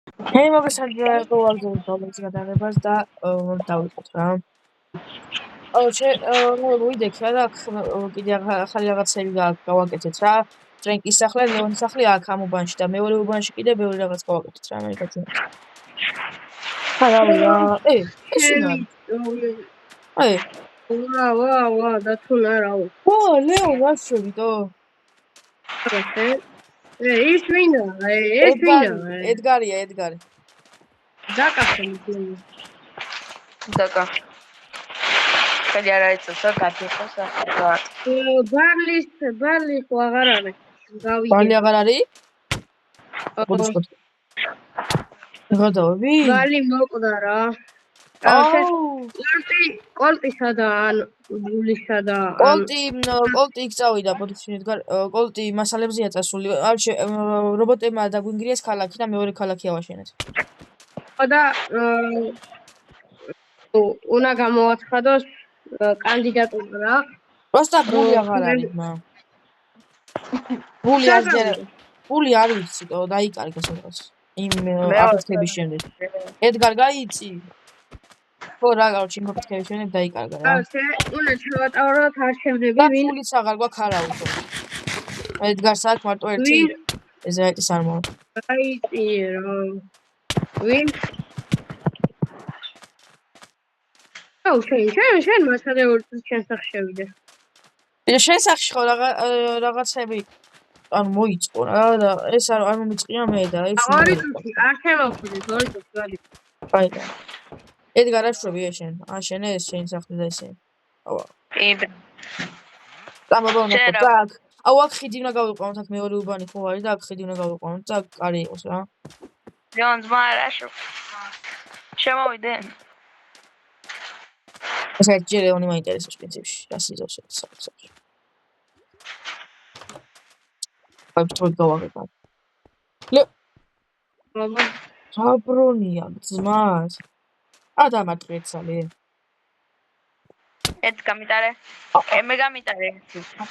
ჰეი მოგესალმებით, ყოველდღიურ პრობლემის გადაღებას და დავიწყოთ რა. ვიდექი რა და კიდე ახალი რაღაცები გავაკეთეთ რა. ტრენკის სახლი, ლეონის სახლი აქ ამ უბანში და მეორე უბანში კიდე ბევრი რაღაც გავაკეთეთ რა, მე გაძინოთ. რა. ეს ვინ არის? ვა, დათუნა რა. ლეონ ვაშოვიტო. ის ვინა? ედგარია. დაკა. ხელი არ აიწევს რა გაფიხოს ახლა. ბარლის ხო აღარ არის. ბარლი აღარ არის? გადავები? ბარლი მოკვდა რა. კოლტისა და ან გულისა და კოლტი იქ წავიდა პოდკასტში ედგარ კოლტი მასალებზეა წასული რობოტებმა დაგვინგრიეს ქალაქი და მეორე ქალაქი ავაშენეთ და უნდა გამოაცხადოს კანდიდატურა რა პროსტა ბული აღარ არის ბული არ ვიცი დაიკარგა სადღაც იმ აფეთქების შემდეგ ედგარ გაიცი ხო რა გავჩი მოფეთქების შემდეგ დაიკარგა რა უნდა ჩავატავროთ არჩევნები ვინ ფულიც აღარ გვაქვს არავის ედგარს აქ მარტო ერთი ეზაიტის არ მოვა აიწი რა ვინ შენ მასადე შენ სახში შევიდე შენ სახში ხო რაღაცები ანუ მოიწყო რა და ეს არ მომიწყია მე და ეს არ შემოვხვდი გალი ფაიდა ედგარ აშვები შენ აშენე ეს შენ სახში და ესე ავა წამობონო აუ აქ ხიდი უნდა გავიყვანოთ აქ მეორე უბანი ხო არის და აქ ხიდი უნდა გავიყვანოთ და კარი იყოს რა ლეონს მარაშო შემოვიდე ეს ერთი ლეონი მაინტერესებს პრინციპში რა სიზოს საქმეში აი თქო გავაგება საბრონია ძმას ადამატყეცალე ეს გამიტარე მე გამიტარე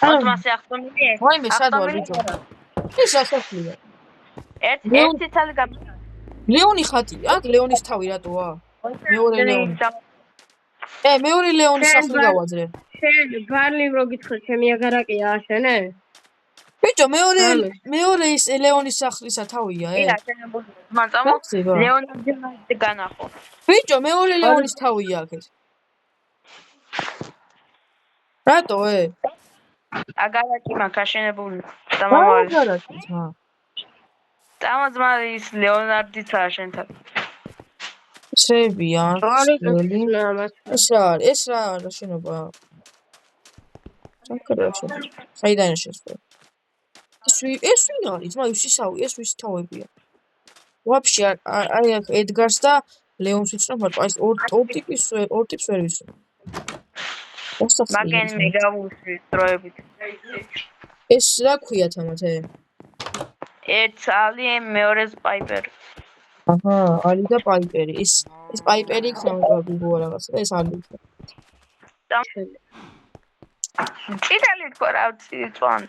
ოსმასე ახტომილი ვაიმე სად ვარ ბიჭო ის ასახლია ერთი თალი გამიტარე ლეონი ხატი აქ ლეონის თავი რატოა მეორე ლეონის სახლი გავაძრე შენ ბარლიმ რო გითხრა ჩემი აგარაკია აშენე ბიჭო მეორე ის ლეონის სახლისა თავია მანწამო ლეონის განახო ბიჭო მეორე ლეონის თავია აქეთ რატო აგარაკი მაქაშენებული დამავალი აგარაკი დამაზმარის ლეონარდიცაა შენთან შევია ეს რა შენობა ჩაკრეშე საიდან შეშვა ეს ვინ არის ეს ვის თავებია ვაფშე აი აქ ედგარს და ლეონს ვიცნობ მარტო აი ორ ტიპს ვერ ვიცნობ მაგენ მე გავუსვი დროებით ეს რა ქვია თამათე ერთ ალი მეორე პაიპერი აჰა ალი და პაიპერი ეს პაიპერი იქნება ბიბო რაღაცა და ეს ალი იტალი თქო რა წვან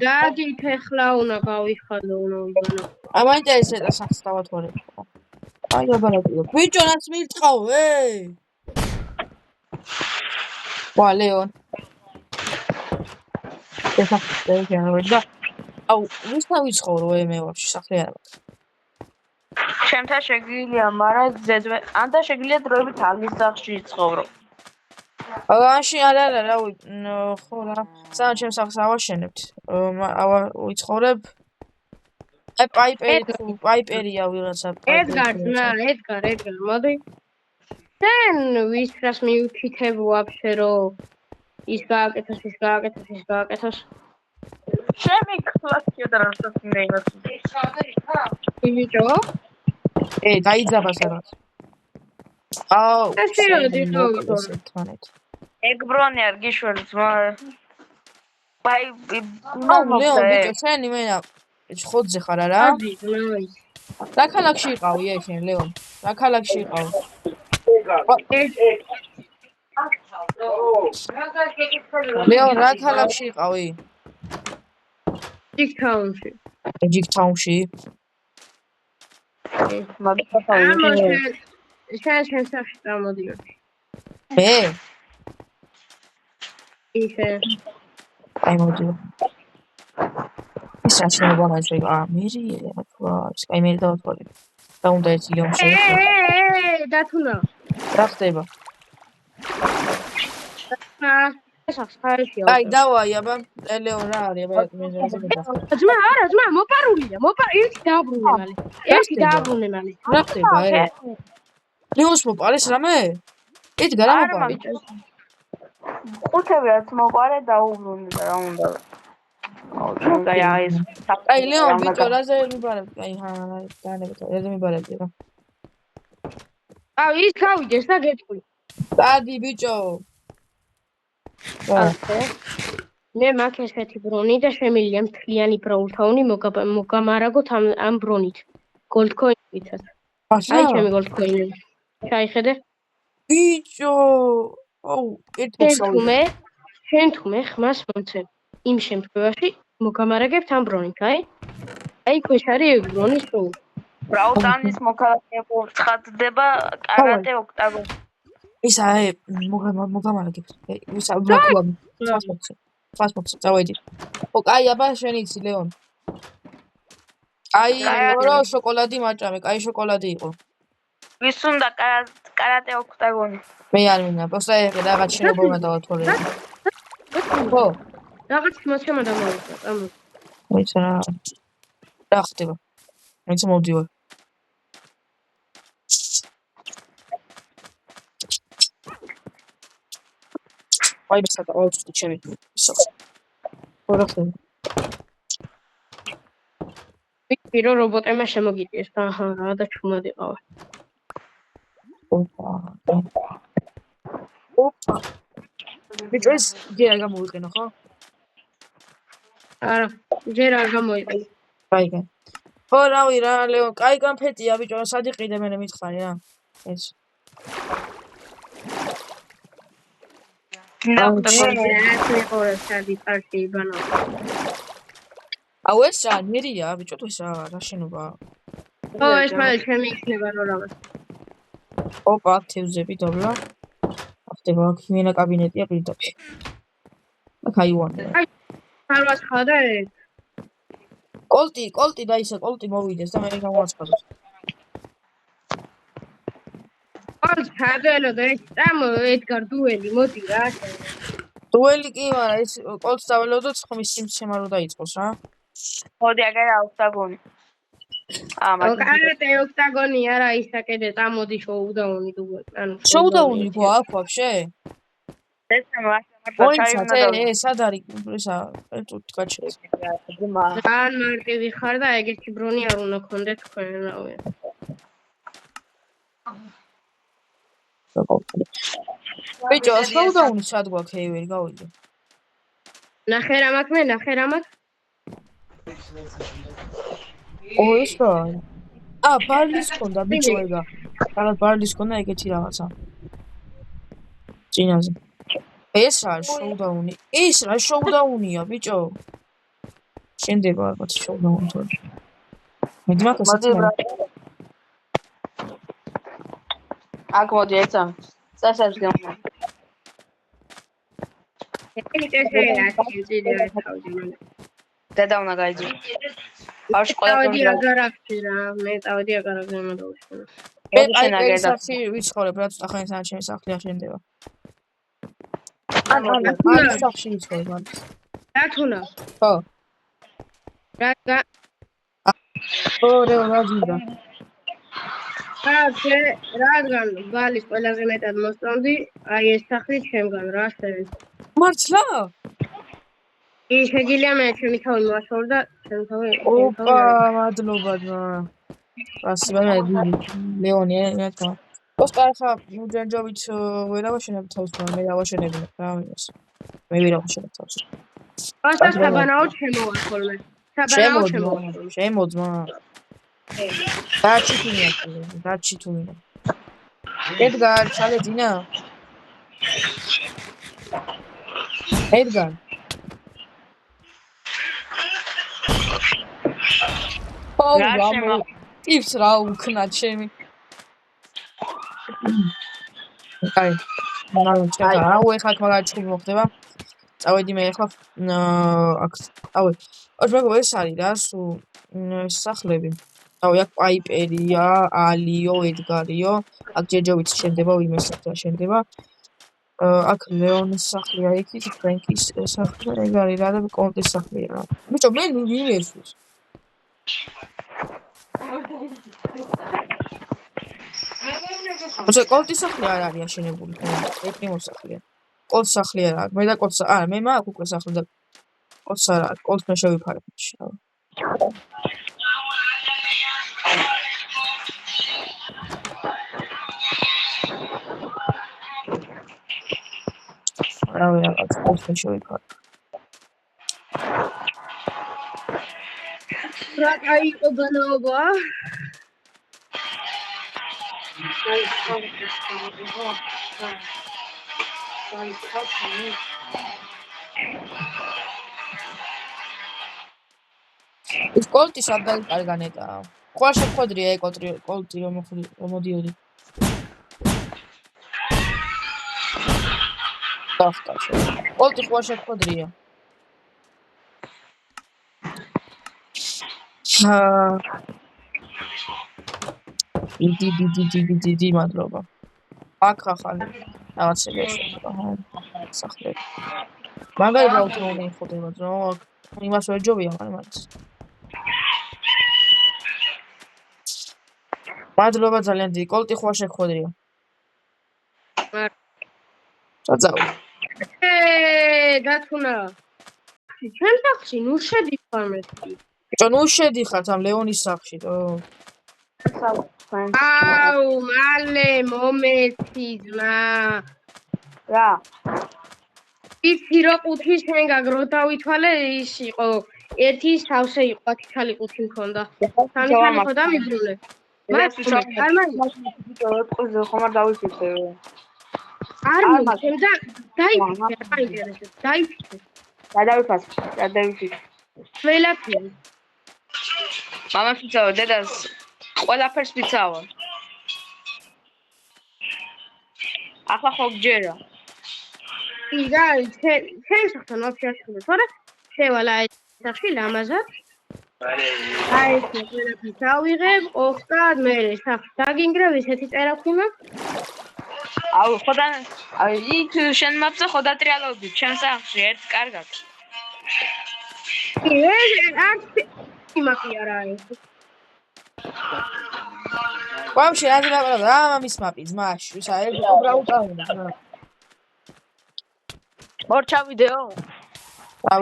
გადი ფეხლა უნდა გავიხადო უნდა უბანო მაინტერესებს სახს დავათვალე აი აბარაკიო ბიჭო რაც მირწყავ ვა ლეონ და აუ ვისთან ვიცხოვრო მე ვაფშე სახლი არ მაქვს ჩემთან შეგიძლია მაგრამ ზედმე ანდა შეგიძლია დროებით ალის სახლში ცხოვრო ანში არა ხო რა სანამ ჩემს სახლს ავაშენებთ ვიცხოვრებ აი პაიპერია ვიღაცა ედგარ მოდი შენ ვისრას მიუთითებ ვაფშე რომ ის გააკეთოს შემი კლასია და რასაც მეინოს ბიჭო დაიძაბა სადაც აუ ეს რა დიახო ეგბრონი არ გიშველი ძმა ლეონ ბიჭო შენი მენა ხოძზე ხარ არა რა ქალაქში იყავი შენ ლეონ რა ქალაქში იყავ ლეონ რა ქალაქში იყავი TikTok-ში. ჯიქთაუნში. შენ სახში წამოდიოდი. მე? ისე. აი მოდიო. ის რაშენ ვაღაც ვიგა. მერია რა. აი მე დავთვალე. და უნდა ეს ლეონ შეეხო. დათუნა. რა ხდება? სახს ხარიშია. აი დავაი აბა ლეონ რა არის აბა მე ზეზე გადახდა. ძმა მოპარულია. ერთი დააბრუნე მალე. ერთი დააბრუნე მალე. რა ხდება ე? ლეონს მოპარეს რამე? ედგარ რა მოპარე? ხუთებიაც მოპარე და უბრუნე და რა უნდა. აი ლეონ ბიჭო რაზე მიბარებ? აი განებთ რაზე მიბარებდი რა. ის გავიდეს და გეტყვი. დადი ბიჭო. მე მაგ ესეთი ბრონი და შემიძლია მთლიანი ბროულთაუნი მოგამარაგოთ ამ ბრონით. გოლდკოინებიცაც. აი ჩემი გოლდკოინები. ჩაიხედე? ბიჭო. აუ, შენ თუმე ხმას მომცემ. იმ შემთხვევაში მოგამარაგებთ ამ ბრონით, აი? აი ქვეშ არის ბრონის ბროული. ბრაუტანის მოქალაქეებო ცხადდება კარატე ოქტაგონი. ის აი მოგამარაგებთ. ის ბროულები. ფასმოქს წავედი. ო, კაი აბა შენ იცი ლეონ. აი, რა შოკოლადი მაჭამე, კაი შოკოლადი იყო. ვის უნდა კარატე ოქტაგონი? მე არ მინდა, просто რაღაც შენობა უნდა დავათვალე. ხო. რაღაც მოჩემა დამოვიდა, წამო. ვიცი რა ხდება. მეც მოვდივარ. აი ბესადა, აუჩი ჩემი. რა ხდება? ვირო რობოტებმა შემოგიწიეს და რა და ჩუმად იყავა. ოპა. ბიჭო ეს ჯერ არ გამოვიყენო ხო? არა, ჯერ არ გამოიყენე. კაიგან. ხო რავი რა ლეონ, კაი განფეტია ბიჭო, სად იყიდე მე მითხარი რა. ეს. აუ ეს რა ნერია ბიჭო თუ ეს რა შენობა? ხო ეს მალე ჩემი იქნება რა რაღაც. ოპა აქტივზები დაბლა. ხდება ქიმიანა კაბინეტია პირდაპირ. აქ აივანი. აი ხარვას ხადა ეს. კოლტი და ისე კოლტი მოვიდეს და მე გამოვაცხადოს. კოლტ ხადელო და ეს წამო ედგარ დუელი მოდი რა. დუელი კი არა ეს კოლტს დაველოდოთ ხმის სიმცემა რო დაიწყოს რა. მოდი აგერა ოქტაგონი. კარატე ოქტაგონი არა ისაკედე წამოდი შოუდაუნი დუელი. ანუ შოუდაუნი გვაქვს ვაფშე? სად არის ისა ერთუთ გაჩერს. ძალიან მარტივი ხარ და ეგეთი ბრონი არ უნდა გქონდეთ თქვენ რავი. ბიჭო, შოუდაუნი სად გვაქვს ეივერი გავიდე. ნახე რა მაქვს? ო ეს რა? ბარლის ქონდა ბიჭო ეგა. რაღაც ბარლის ქონდა ეგეთი რაღაცა. წინაზე. ეს რა შოუდაუნი? ეს რა შოუდაუნია ბიჭო? შენდება ალბათ შოუდაუნი თორე. მე დმაკას აქ მოდი ეცა. წასებს გემო. დედა უნდა გაიძრო. ბავშვი ყველაფერი აგარაფი რა, მე წავედი აგარაფი მომდაუშენ. ეს სახში ვიცხოვრებ რა ცოტა ხანი სანამ ჩემი სახლი აშენდება. ანუ სახში ვიცხოვრებ ანუ. დათუნა. ხო. რა რა გინდა? რადგან ბალის ყველაზე მეტად მოსწონდი, აი ეს სახლი ჩემგან რა შევიდე. მართლა? შეგიძლია მე ჩემი თავი მოაშორ და ჩემი თავი. ოპა, მადლობა ძმა. ასე ლეონი რა თქმა. ოსკარ ხა მუჯანჯოვით ვერ ავაშენებ თავს, მე ავაშენებინე რა ვინოს. მე ვერ ავაშენებ თავს. ასე საბანაო შემოვახოლმე. შემოძმა. დაჩი თუმინა. ედგარ, ჩალეძინა? ედგარ. რა ტიპს რა უქნა ჩემი. აი, მაგრამ ჩეკა, აუ ეხლა მაგარი ჩხუბი მოხდება. წავედი მე ეხლა აქ, ავე. ოღონდ ეს არის რა, სულ სახლები. ავე აქ პაიპერია, ალიო, ედგარიო, აქ ჯეჯოვიც შენდება, ვინმე სახლა შენდება. აქ ლეონის სახლია, იქით ფრენკის სახლი, ეგ არის რა და კონტის სახლია რა. ბიჭო, მე ვინ ერთვის? ოღონდ კონტის სახლი არ არის აშენებული, ეტრი მოსახლეა. კოლტ სახლი არა აქვს. მე და კოლტს არა, მე მაქვს უკვე სახლი და კოლტს არა აქვს. კოლტს მე შევიფარებ შავ. რავი რაღაც კოლტს მე შევიფარებ. რა კაი უბანობა? ის კოლტი სადღაც კარგანეტაა. ხვალ შეხვედრია კოლტი რომ მოდიოდი. დახტა. კოლტი ხვალ შეხვედრია. დიდი მადლობა. აქ ახალი რაღაცები შეხვდა. სახლები. მაგარი ბავშვი ხდება, რომ იმას ვერ ჯობია მაგას. მადლობა ძალიან დიდი. კოლტი ხვალ შეხვედრია. წაძავ. დათუნა. ჩვენ სახლში ნუ შედიხარ მე. ბიჭო, ნუ შედიხარ ამ ლეონის სახლში, თო. აუ, მალე მომეცი ძმა. რა? იცი რო ყუთი შენ გაგრო დავითვალე ის იყო. ერთი სავსე იყო, ათი ყუთი მქონდა. სამი თვალი ხო დამიბრუნე. მას ბიჭო, ხომ არ დავიფიქრე. არ მოგცემდა, დაიფიქრე, დაიფიქრე. რა დავიფიქრე. ყველაფერი. მამას ვიცავ, დედას ყველაფერს ვიცავ. ახლა ხო გჯერა. იდა, შენ სახთან ვაფშე არ ხარ, შევალა სახში ლამაზად. აი, ყველაფერს დავიღებ, ოხტად მე სახს დაგინგრევ, ისეთი წერაქვი მაქვს. აუ, ხოდა, იქ შენ მაფზე ხოდა ტრიალობდი, ჩემ სახში ერთ კარგად. არ იმაკი არა ის. ვამში რა დაბადა რა მამის მაპი ძმაში, ისა ეგ უბრალოდ მორჩა ვიდეო?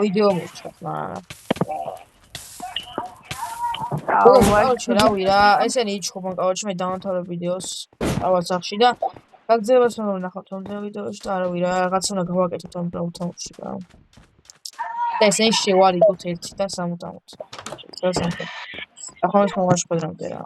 ვიდეო მორჩა, მაგრამ რავი რა, ესენი იჩხუბან კავაჩი მე დავამთავრებ ვიდეოს ავალ სახში და გაგზავნებას უნდა ნახავთ ამ ვიდეოში და არავი რა, რაღაც უნდა გავაკეთოთ ამ პროუთაუნში რა. და ესენი შევარიგოთ 1 და 60. ახლა ეს მომაშფოთრამდე რა.